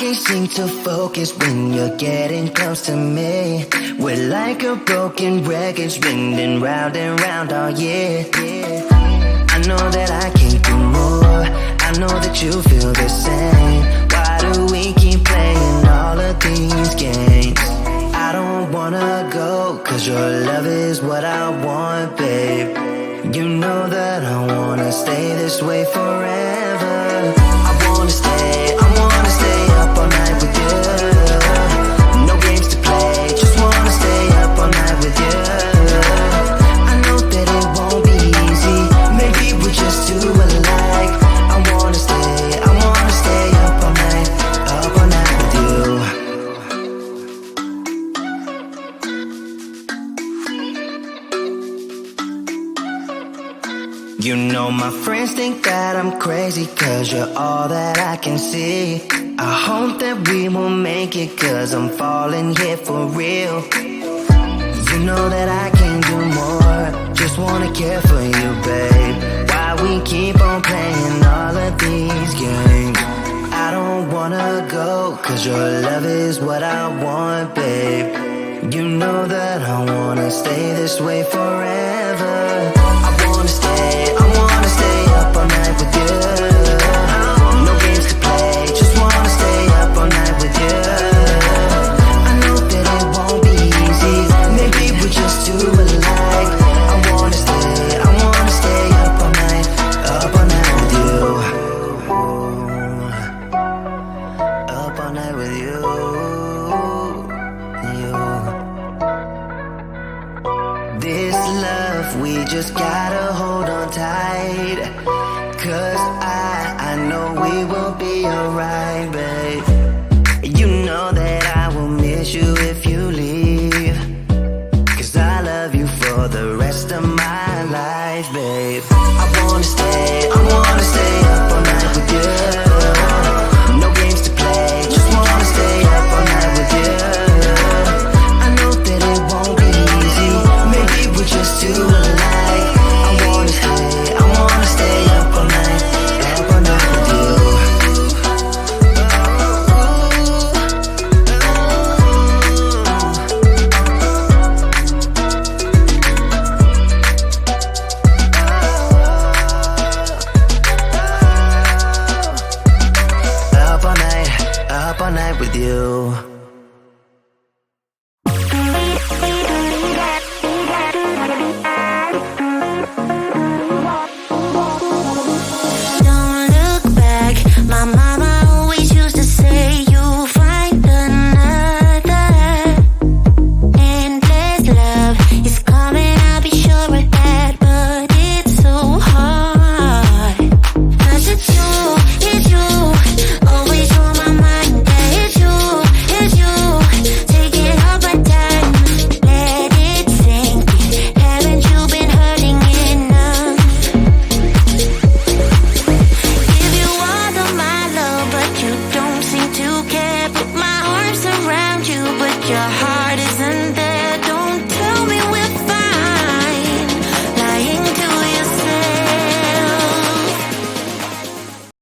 can't seem to focus when you're getting close to me. We're like a broken record spinning round and round all year. I know that I can't do more, I know that you feel the same. Why do we keep playing all of these games? I don't wanna go, cause your love is what I want, babe. You know that I wanna stay this way forever. I wanna stay up all night with you. No games to play, just wanna stay up all night with you. I know that it won't be easy, maybe we're just too alike. I wanna stay up all night with you. You know my friends think that I'm crazy, cause you're all that I can see. I hope that we will make it, cause I'm falling here for real. You know that I can't do more, just wanna care for you, babe. Why we keep on playing all of these games? I don't wanna go, cause your love is what I want, babe. You know that I wanna stay this way forever. I wanna stay up all night with you. No games to play, just wanna stay up all night with you. I know that it won't be easy, maybe we're just too alike. I wanna stay up all night with you. Up all night with you. This love, we just gotta hold on tight. Cause I know we will be alright, babe. You know that I will miss you if you leave. Cause I love you for the rest of my life, babe. I wanna stay up all night with you. No games to play, just wanna stay up all night with you. I know that it won't be easy, maybe we're just too alike. I wanna stay up all night with you. Up all night with you. My mama always used to say, you'll find another. Endless love is coming, I'll be sure of that. But it's so hard, cause it's you, always on my mind. Yeah, it's you, taking up my time. Let it sink in, haven't you been hurting enough? Give you all of my love, but you don't seem to care. Put my arms around you, but your heart